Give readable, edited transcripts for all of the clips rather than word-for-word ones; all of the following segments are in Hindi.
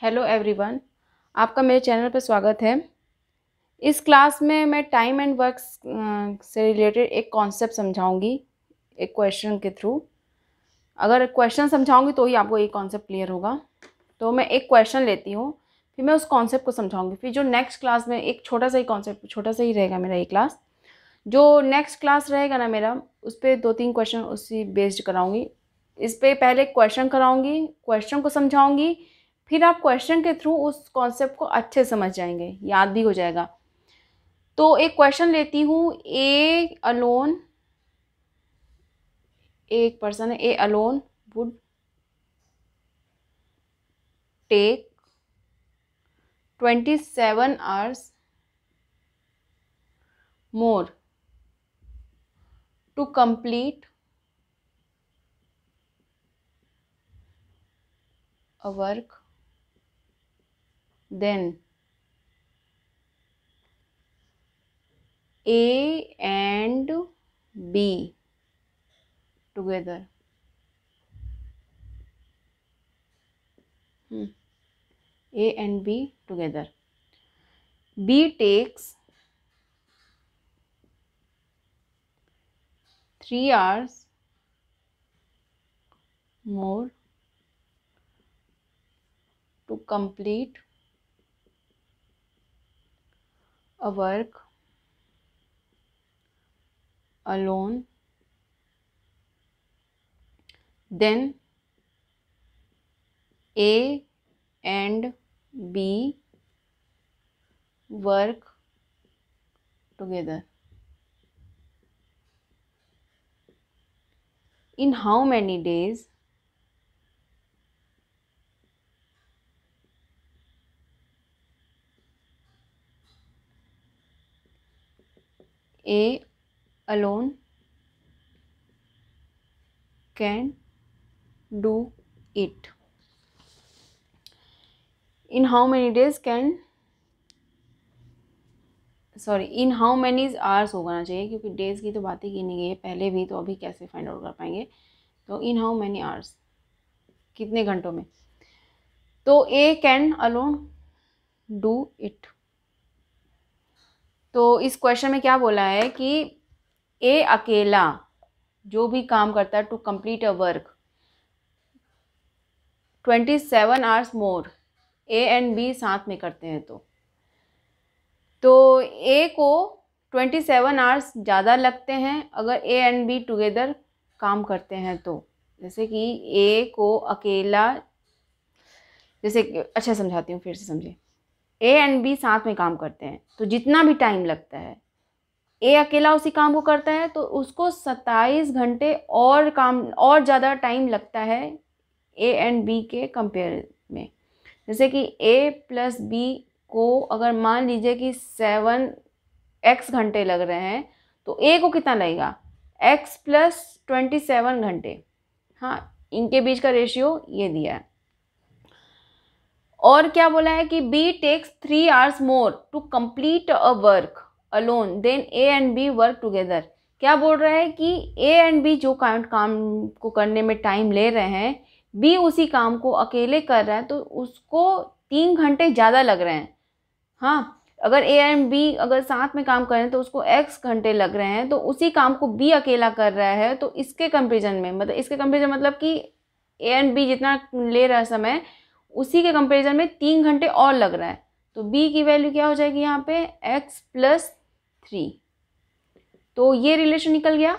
हेलो एवरीवन, आपका मेरे चैनल पर स्वागत है। इस क्लास में मैं टाइम एंड वर्क से रिलेटेड एक कॉन्सेप्ट समझाऊंगी एक क्वेश्चन के थ्रू। अगर क्वेश्चन समझाऊंगी तो ही आपको ये कॉन्सेप्ट क्लियर होगा। तो मैं एक क्वेश्चन लेती हूँ, फिर मैं उस कॉन्सेप्ट को समझाऊंगी। फिर जो नेक्स्ट क्लास में एक छोटा सा ही कॉन्सेप्ट, छोटा सा ही रहेगा मेरा ये क्लास। जो नेक्स्ट क्लास रहेगा ना मेरा, उस पर 2-3 क्वेश्चन उसी बेस्ड कराऊंगी। इस पर पहले क्वेश्चन कराऊंगी, क्वेश्चन को समझाऊंगी, फिर आप क्वेश्चन के थ्रू उस कॉन्सेप्ट को अच्छे समझ जाएंगे, याद भी हो जाएगा। तो एक क्वेश्चन लेती हूँ। ए अलोन, एक पर्सन है, A alone would take 27 hours more to complete a work than A and B together. A and B together. B takes 3 hours more to complete a work alone than A and B work together. In how many days A alone can do it? In how many days can, sorry, in how many hours होना चाहिए, क्योंकि डेज की तो बात ही की नहीं गई है पहले भी, तो अभी कैसे फाइंड आउट कर पाएंगे। तो इन हाउ मैनी आवर्स, कितने घंटों में। तो ए कैन अलोन डू इट। तो इस क्वेश्चन में क्या बोला है कि ए अकेला जो भी काम करता है to complete a work 27 hours more, A and B साथ में करते हैं तो ए को 27 hours ज़्यादा लगते हैं अगर ए एंड बी टुगेदर काम करते हैं तो। जैसे कि ए को अकेला, जैसे अच्छा समझाती हूँ फिर से समझे। ए एंड बी साथ में काम करते हैं तो जितना भी टाइम लगता है, ए अकेला उसी काम को करता है तो उसको 27 घंटे और काम और ज़्यादा टाइम लगता है ए एंड बी के कंपेयर में। जैसे कि ए प्लस बी को अगर मान लीजिए कि 7x घंटे लग रहे हैं तो ए को कितना लगेगा, x प्लस 27 घंटे। हाँ, इनके बीच का रेशियो ये दिया है। और क्या बोला है कि B takes 3 hours more to complete a work alone than A and B work together. क्या बोल रहा है कि A एंड B जो काम को करने में टाइम ले रहे हैं, B उसी काम को अकेले कर रहा है तो उसको 3 घंटे ज़्यादा लग रहे हैं। हाँ, अगर ए एंड बी अगर साथ में काम कर रहे हैं तो उसको x घंटे लग रहे हैं, तो उसी काम को b अकेला कर रहा है तो इसके कंपेरिजन में, मतलब इसके कंपेरिजन मतलब कि ए एंड बी जितना ले रहा है समय, उसी के कंपेरिजन में 3 घंटे और लग रहा है। तो b की वैल्यू क्या हो जाएगी यहाँ पे, x प्लस 3। तो ये रिलेशन निकल गया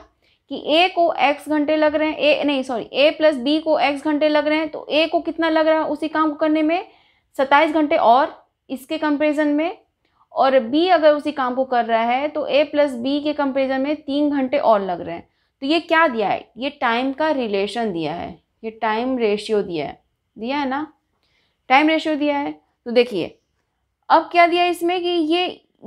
कि a को x घंटे लग रहे हैं, a प्लस बी को x घंटे लग रहे हैं तो a को कितना लग रहा है उसी काम को करने में, 27 घंटे और इसके कंपेरिजन में। और b अगर उसी काम को कर रहा है तो a प्लस बी के कंपेरिजन में 3 घंटे और लग रहे हैं। तो ये क्या दिया है, ये टाइम का रिलेशन दिया है, ये टाइम रेशियो दिया है ना, टाइम रेशियो दिया है। तो देखिए अब क्या दिया है इसमें कि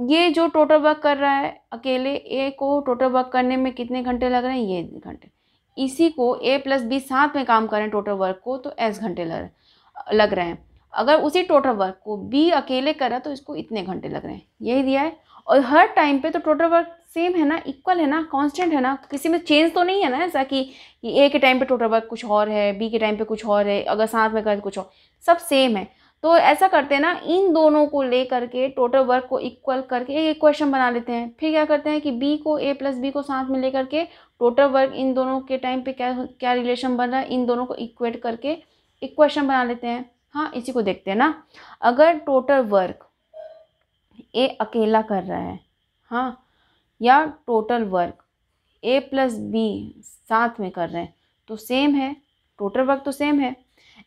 ये जो टोटल वर्क कर रहा है अकेले, ए को टोटल वर्क करने में कितने घंटे लग रहे हैं, ये घंटे। इसी को ए प्लस बी साथ में काम कर रहे हैं टोटल वर्क को तो s घंटे लग रहे हैं। अगर उसी टोटल वर्क को बी अकेले करा तो इसको इतने घंटे लग रहे हैं, यही दिया है। और हर टाइम पे तो टोटल वर्क सेम है ना, इक्वल है ना, कांस्टेंट है ना, किसी में चेंज तो नहीं है ना, ऐसा कि ए के टाइम पे टोटल वर्क कुछ और है, बी के टाइम पे कुछ और है, अगर साथ में करें तो कुछ और, सब सेम है। तो ऐसा करते हैं ना, इन दोनों को ले करके टोटल वर्क को इक्वल करके एक इक्वेशन बना लेते हैं। फिर क्या करते हैं कि बी को ए प्लस बी को साथ में लेकर के टोटल वर्क इन दोनों के टाइम पे क्या क्या रिलेशन बन रहा है, इन दोनों को इक्वेट करके इक्वेशन बना लेते हैं। हाँ, इसी को देखते हैं ना। अगर टोटल वर्क ए अकेला कर रहा है, हाँ, या टोटल वर्क ए प्लस बी साथ में कर रहे हैं, तो सेम है, टोटल वर्क तो सेम है।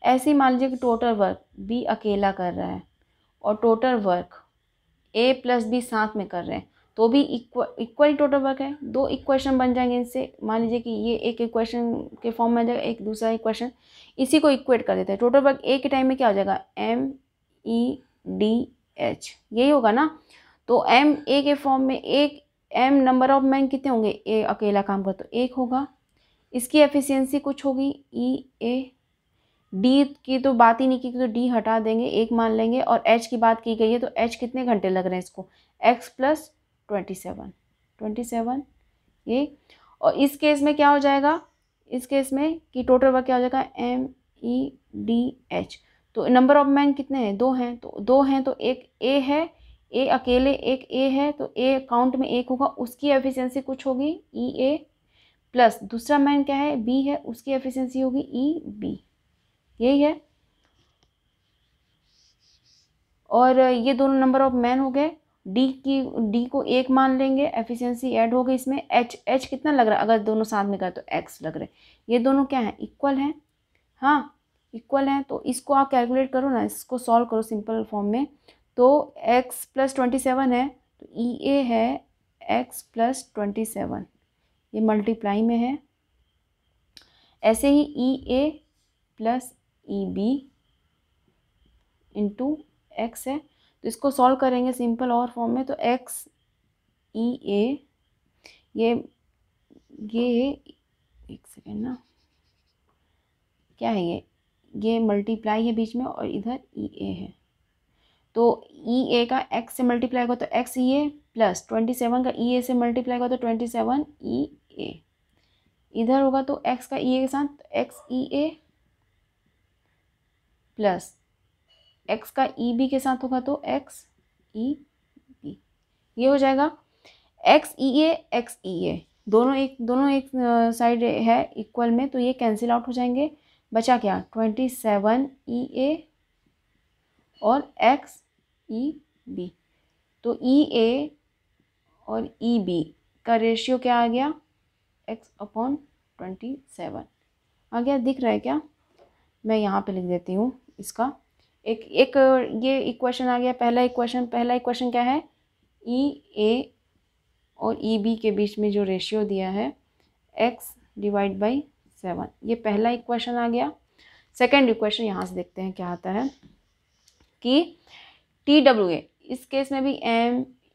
ऐसे ही मान लीजिए कि टोटल वर्क बी अकेला कर रहा है और टोटल वर्क ए प्लस बी साथ में कर रहे हैं, तो भी इक्वल टोटल वर्क है। दो इक्वेशन बन जाएंगे इनसे। मान लीजिए कि ये एक इक्वेशन के फॉर्म में आ जाएगा, एक दूसरा इक्वेशन, इसी को इक्वेट कर देते हैं। टोटल वर्क ए के टाइम में क्या हो जाएगा, MEDH, यही होगा ना। तो एम ए के फॉर्म में एक एम नंबर ऑफ मैन कितने होंगे, ए अकेला काम कर तो एक होगा, इसकी एफिशिएंसी कुछ होगी EA। डी की तो बात ही नहीं की, तो डी हटा देंगे, एक मान लेंगे। और एच की बात की गई है, तो एच कितने घंटे लग रहे हैं इसको, x प्लस 27 ये। और इस केस में क्या हो जाएगा, इस केस में कि टोटल वर्क क्या हो जाएगा, MEDH। तो नंबर ऑफ मैन कितने हैं, दो हैं, तो दो हैं तो एक ए है, ए अकेले एक ए है, तो ए काउंट में एक होगा, उसकी एफिशिएंसी कुछ होगी EA, प्लस दूसरा मैन क्या है, बी है, उसकी एफिशिएंसी होगी EB, यही है। और ये दोनों नंबर ऑफ मैन हो गए। डी को एक मान लेंगे, एफिशिएंसी ऐड हो गई इसमें। एच कितना लग रहा है, अगर दोनों साथ में करें तो x लग रहे हैं। ये दोनों क्या है, इक्वल हैं, हाँ इक्वल हैं। तो इसको आप कैलकुलेट करो ना, इसको सॉल्व करो सिंपल फॉर्म में। तो x प्लस 27 है, तो EA है x प्लस 27, ये मल्टीप्लाई में है। ऐसे ही EA plus EB into x है, तो इसको सॉल्व करेंगे सिंपल और फॉर्म में। तो x EA, ये एक सेकेंड ना, क्या है ये मल्टीप्लाई है बीच में और इधर EA है, तो EA का x से मल्टीप्लाई होगा तो x EA प्लस 27 का EA से मल्टीप्लाई होगा तो 27 EA, इधर होगा तो x का EA के साथ x EA प्लस x का EB के साथ होगा तो x EB, ये हो जाएगा। x EA दोनों एक साइड है इक्वल में, तो ये कैंसिल आउट हो जाएंगे। बचा क्या, 27 EA और x EB। तो EA और EB का रेशियो क्या आ गया, x/27 आ गया। दिख रहा है क्या, मैं यहाँ पे लिख देती हूँ इसका। एक ये इक्वेशन आ गया, पहला इक्वेशन क्या है, EA और EB के बीच में जो रेशियो दिया है x/7, ये पहला इक्वेशन आ गया। सेकंड इक्वेशन यहाँ से देखते हैं क्या आता है कि TWA, इस केस में भी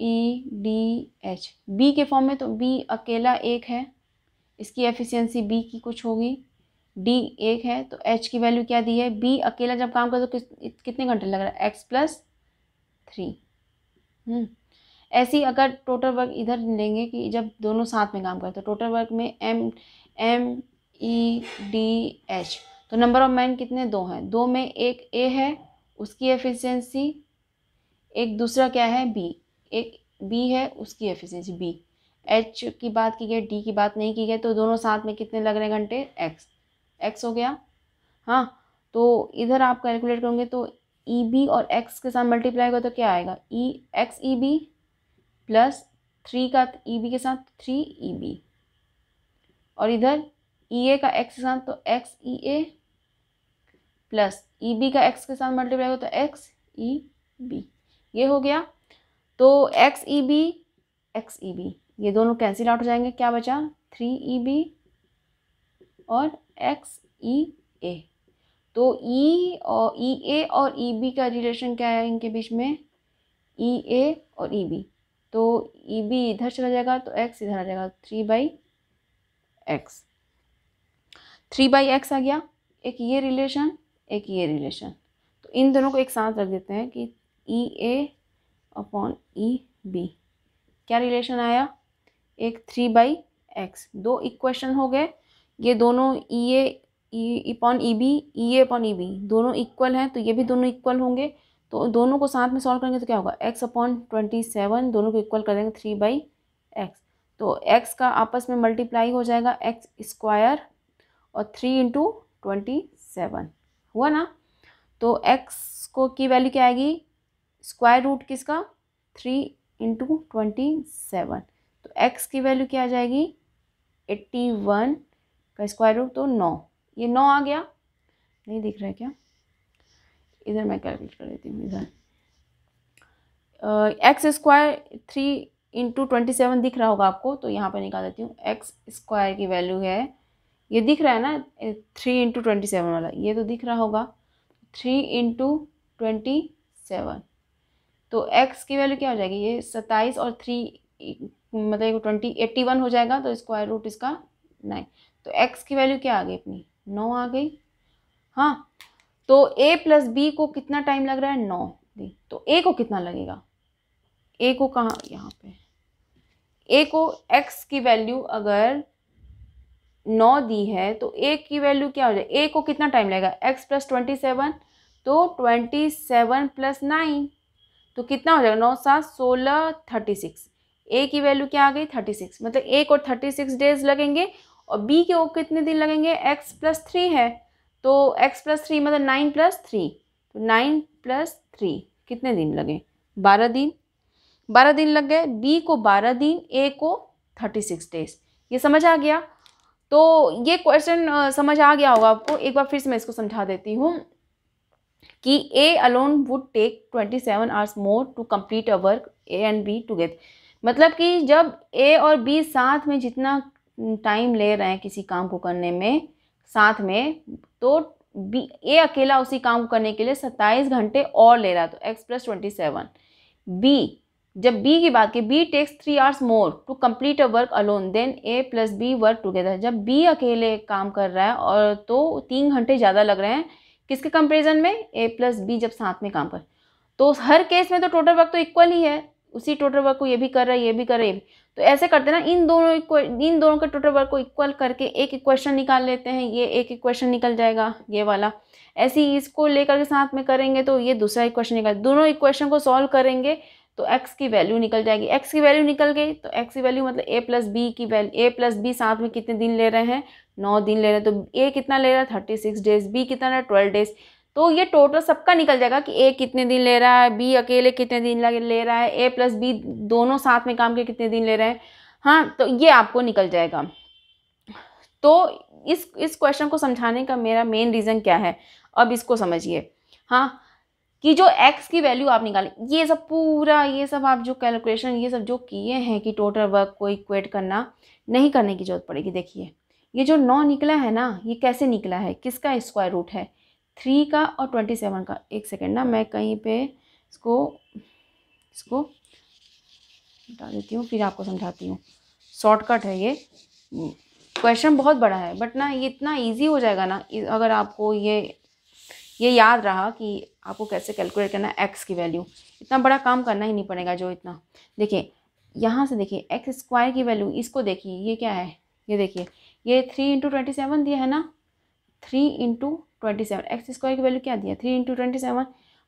MEDH, B के फॉर्म में, तो B अकेला एक है, इसकी एफिशिएंसी B की कुछ होगी, D एक है, तो H की वैल्यू क्या दी है, B अकेला जब काम करे तो कितने घंटे लग रहा है, x प्लस 3। ऐसे ही अगर टोटल वर्क इधर लेंगे कि जब दोनों साथ में काम करते, तो टोटल वर्क में MEDH, तो नंबर ऑफ मैन कितने, दो हैं, दो में एक A है, उसकी एफिशिएंसी, एक दूसरा क्या है B, एक B है, उसकी एफिशिएंसी B। H की बात की गई, D की बात नहीं की गई, तो दोनों साथ में कितने लग रहे घंटे, x हो गया। हाँ, तो इधर आप कैलकुलेट करोगे तो EB और x के साथ मल्टीप्लाई होगा तो क्या आएगा, x EB प्लस 3 का EB के साथ 3 EB, और इधर EA का x के साथ तो x EA प्लस EB का x के साथ मल्टीप्लाई होगा तो x EB, ये हो गया। तो x EB ये दोनों कैंसिल आउट हो जाएंगे, क्या बचा 3 EB और x EA। तो EA और EB का रिलेशन क्या है इनके बीच में, EA और EB, तो EB इधर चला जाएगा तो x इधर आ जाएगा, 3/x आ गया। एक ये रिलेशन, एक ये रिलेशन, तो इन दोनों को एक साथ रख देते हैं कि EA/EB क्या रिलेशन आया, एक 3/x। दो इक्वेशन हो गए, ये दोनों ई अपॉन ई बी, ई ए अपॉन ई बी दोनों इक्वल हैं, तो ये भी दोनों इक्वल होंगे। तो दोनों को साथ में सॉल्व करेंगे तो क्या होगा, x अपॉन 27 दोनों को इक्वल कर देंगे 3/x। तो x का आपस में मल्टीप्लाई हो जाएगा x स्क्वायर और 3 इंटू 27 हुआ ना। तो x को की वैल्यू क्या आएगी, स्क्वायर रूट किसका, 3 इंटू 27। तो x की वैल्यू क्या आ जाएगी, 81 का स्क्वायर रूट तो 9। ये 9 आ गया, नहीं दिख रहा है क्या, इधर मैं कैलकुलेट कर देती हूँ। इधर एक्स स्क्वायर 3 इंटू 27 दिख रहा होगा आपको, तो यहाँ पर निकाल देती हूँ। एक्स स्क्वायर की वैल्यू है, ये दिख रहा है ना 3 इंटू 27 वाला, ये तो दिख रहा होगा 3 इंटू 27। तो x की वैल्यू क्या हो जाएगी, ये 27 और 3 मतलब 81 हो जाएगा, तो स्क्वायर रूट इसका 9। तो x की वैल्यू क्या आ गई अपनी, 9 आ गई। हाँ, तो a प्लस बी को कितना टाइम लग रहा है, 9 दिन। तो a को कितना लगेगा, a को कहाँ, यहाँ पे a को x की वैल्यू अगर 9 दी है तो a की वैल्यू क्या हो जाए, a को कितना टाइम लगेगा, x प्लस 27, तो 27 प्लस 9 तो कितना हो जाएगा, 9 7 16 36। a की वैल्यू क्या आ गई, 36, मतलब a को 36 डेज लगेंगे और b के वो कितने दिन लगेंगे, x प्लस 3 है, तो x प्लस 3 मतलब 9 प्लस 3, तो 9 प्लस 3 कितने दिन लगे, 12 दिन। 12 दिन लग गए, b को 12 दिन, a को 36 डेज। ये समझ आ गया। तो ये क्वेश्चन समझ आ गया होगा आपको। एक बार फिर से मैं इसको समझा देती हूँ कि A alone would take 27 hours more to complete a work A and B together। मतलब कि जब A और B साथ में जितना टाइम ले रहे हैं किसी काम को करने में साथ में, तो A अकेला उसी काम को करने के लिए 27 घंटे और ले रहा है, तो x प्लस 27। B, जब B की बात की, B takes 3 hours more to complete a work alone then A plus B work together। जब B अकेले काम कर रहा है और तो 3 घंटे ज़्यादा लग रहे हैं किसके कंपेरिजन में, A प्लस बी जब साथ में काम कर, तो हर केस में तो टोटल वर्क तो इक्वल ही है, उसी टोटल वर्क को ये भी कर रहा है, ये भी कर रहा है, ये भी। तो ऐसे करते ना, इन दोनों के टोटल वर्क को इक्वल करके एक इक्वेशन निकाल लेते हैं, ये एक इक्वेशन निकल जाएगा ये वाला। ऐसे ही इसको लेकर के साथ में करेंगे तो ये दूसरा इक्वेशन निकल, दोनों इक्वेशन को सॉल्व करेंगे तो x की वैल्यू निकल जाएगी। x की वैल्यू निकल गई तो x की वैल्यू मतलब a प्लस बी की वैल्यू, a प्लस बी साथ में कितने दिन ले रहे हैं, 9 दिन ले रहे हैं, तो a कितना ले रहा है 36 डेज, b कितना ले रहा है 12 डेज। तो ये टोटल सबका निकल जाएगा कि a कितने दिन ले रहा है, b अकेले कितने दिन ले रहा है, a प्लस बी दोनों साथ में काम के कितने दिन ले रहे हैं। हाँ, तो ये आपको निकल जाएगा। तो इस क्वेश्चन को समझाने का मेरा मेन रीज़न क्या है, अब इसको समझिए। हाँ, कि जो x की वैल्यू आप निकालें, ये सब पूरा ये सब आप जो कैलकुलेशन ये सब जो किए हैं कि टोटल वर्क को इक्वेट करना, नहीं करने की जरूरत पड़ेगी। देखिए ये जो 9 निकला है ना, ये कैसे निकला है, किसका स्क्वायर रूट है, 3 का और 27 का। एक सेकेंड ना, मैं कहीं पे इसको बता देती हूँ, फिर आपको समझाती हूँ। शॉर्टकट है ये, क्वेश्चन बहुत बड़ा है बट ना ये इतना ईजी हो जाएगा ना अगर आपको ये याद रहा कि आपको कैसे कैलकुलेट करना है x की वैल्यू। इतना बड़ा काम करना ही नहीं पड़ेगा जो इतना। देखिए यहाँ से देखिए एक्स स्क्वायर की वैल्यू, इसको देखिए ये क्या है, ये देखिए ये 3 इंटू 27 दिया है ना, 3 इंटू 27, एक्स स्क्वायर की वैल्यू क्या दिया 3 इंटू 27।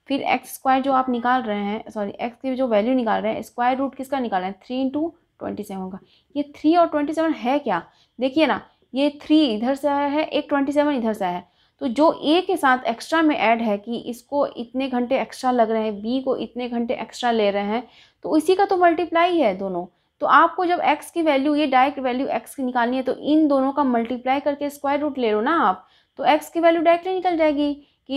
फिर एक्स स्क्वायर जो आप निकाल रहे हैं, सॉरी एक्स की जो वैल्यू निकाल रहे हैं, स्क्वायर रूट किसका निकाल रहे हैं 3 इंटू 27 का। ये 3 और 27 है क्या, देखिए ना, ये 3 इधर से आया है, एक 27 इधर से आया है, तो जो ए के साथ एक्स्ट्रा में ऐड है कि इसको इतने घंटे एक्स्ट्रा लग रहे हैं, बी को इतने घंटे एक्स्ट्रा ले रहे हैं, तो इसी का तो मल्टीप्लाई है दोनों। तो आपको जब x की वैल्यू, ये डायरेक्ट वैल्यू x की निकालनी है, तो इन दोनों का मल्टीप्लाई करके स्क्वायर रूट ले लो ना आप, तो x की वैल्यू डायरेक्टली निकल जाएगी कि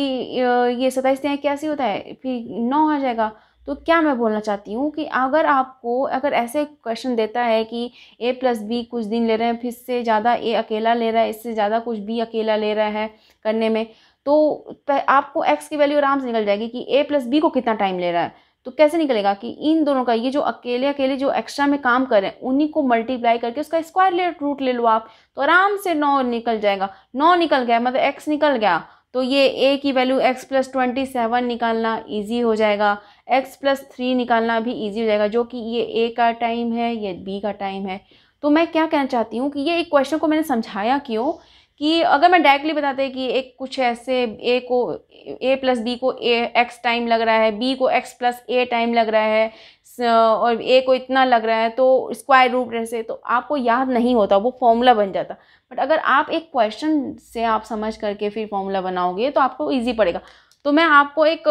ये 27 81 होता है, फिर 9 आ जाएगा। तो क्या मैं बोलना चाहती हूँ कि अगर ऐसे क्वेश्चन देता है कि a प्लस बी कुछ दिन ले रहे हैं, फिर से ज़्यादा a अकेला ले रहा है, इससे ज़्यादा कुछ b अकेला ले रहा है करने में, तो आपको x की वैल्यू आराम से निकल जाएगी कि a प्लस बी को कितना टाइम ले रहा है। तो कैसे निकलेगा कि इन दोनों का, ये जो अकेले जो एक्स्ट्रा में काम कर रहे हैं उन्हीं को मल्टीप्लाई करके उसका स्क्वायर रूट ले लो आप, तो आराम से 9 निकल जाएगा। 9 निकल गया मतलब x निकल गया, तो ये a की वैल्यू x प्लस 27 निकालना ईजी हो जाएगा, x प्लस 3 निकालना भी ईजी हो जाएगा, जो कि ये a का टाइम है, ये b का टाइम है। तो मैं क्या कहना चाहती हूँ कि ये एक क्वेश्चन को मैंने समझाया क्यों कि अगर मैं डायरेक्टली बताते कि एक कुछ ऐसे ए प्लस बी को एक्स टाइम लग रहा है, बी को एक्स प्लस ए टाइम लग रहा है, और ए को इतना लग रहा है, तो स्क्वायर रूट ऐसे, तो आपको याद नहीं होता, वो फॉर्मूला बन जाता। बट अगर आप एक क्वेश्चन से आप समझ करके फिर फॉर्मूला बनाओगे तो आपको ईजी पड़ेगा। तो मैं आपको एक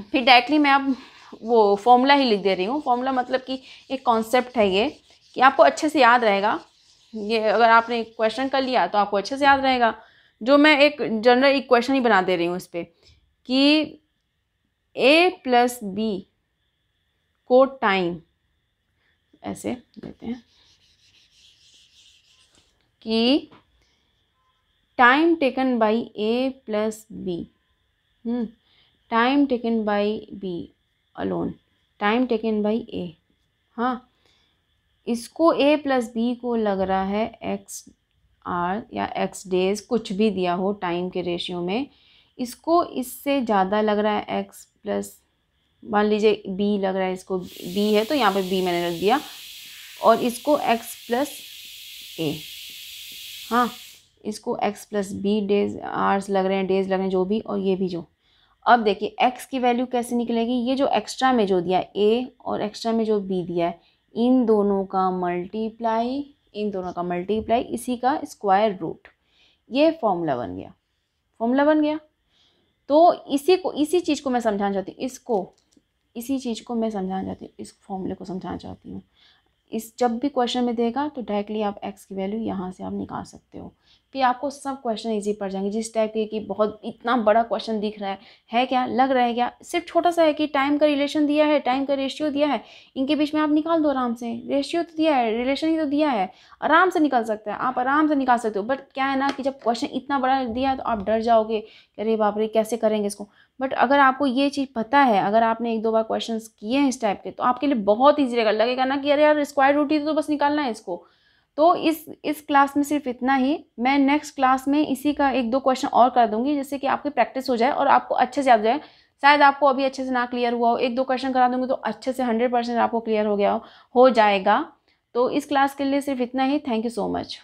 फिर डायरेक्टली मैं अब वो फॉर्मूला ही लिख दे रही हूँ। फॉर्मूला मतलब कि एक कॉन्सेप्ट है ये, कि आपको अच्छे से याद रहेगा। ये अगर आपने क्वेश्चन कर लिया तो आपको अच्छे से याद रहेगा। जो मैं एक जनरल इक्वेशन ही बना दे रही हूँ इस पर, कि ए प्लस बी को टाइम ऐसे देते हैं कि time taken by A plus B, time taken by B alone, time taken by A, हाँ, इसको ए प्लस बी को लग रहा है एक्स आर या एक्स डेज, कुछ भी दिया हो टाइम के रेशियो में, इसको इससे ज़्यादा लग रहा है एक्स प्लस, मान लीजिए बी लग रहा है, इसको बी है तो यहाँ पे बी मैंने रख दिया, और इसको एक्स प्लस ए, हाँ, इसको x plus B days, hours लग रहे हैं, डेज लग रहे हैं, जो भी, और ये भी जो। अब देखिए एक्स की वैल्यू कैसे निकलेगी, ये जो एक्स्ट्रा में जो दिया ए और एक्स्ट्रा में जो बी दिया है, इन दोनों का मल्टीप्लाई, इन दोनों का मल्टीप्लाई, इसी का स्क्वायर रूट, ये फॉर्मूला बन गया, फॉर्मूला बन गया। तो इसी चीज़ को मैं समझाना चाहती हूँ, इसी चीज़ को मैं समझाना चाहती हूँ, इस फॉर्मूले को समझाना चाहती हूँ। जब भी क्वेश्चन में देगा तो डायरेक्टली आप एक्स की वैल्यू यहाँ से आप निकाल सकते हो, फिर आपको सब क्वेश्चन इजी पड़ जाएंगे। जिस टाइप के कि बहुत इतना बड़ा क्वेश्चन दिख रहा है क्या, लग रहा है क्या, सिर्फ छोटा सा है कि टाइम का रिलेशन दिया है, टाइम का रेशियो दिया है, इनके बीच में आप निकाल दो आराम से, रेशियो तो दिया है, रिलेशन ही तो दिया है, आराम से निकल सकता है, आप आराम से निकाल सकते हो। बट क्या है ना कि जब क्वेश्चन इतना बड़ा दिया है तो आप डर जाओगे कि अरे बाप रे कैसे करेंगे इसको। बट अगर आपको ये चीज़ पता है, अगर आपने एक दो बार क्वेश्चंस किए हैं इस टाइप के, तो आपके लिए बहुत ईजी लगेगा ना कि अरे यार स्क्वायर रूट ही तो बस निकालना है इसको। तो इस क्लास में सिर्फ इतना ही। मैं नेक्स्ट क्लास में इसी का एक दो क्वेश्चन और कर दूंगी, जिससे कि आपकी प्रैक्टिस हो जाए और आपको अच्छे से याद जाए। शायद आपको अभी अच्छे से ना क्लियर हुआ हो, एक दो क्वेश्चन करा दूंगी तो अच्छे से 100% आपको क्लियर हो जाएगा। तो इस क्लास के लिए सिर्फ इतना ही। Thank you so much.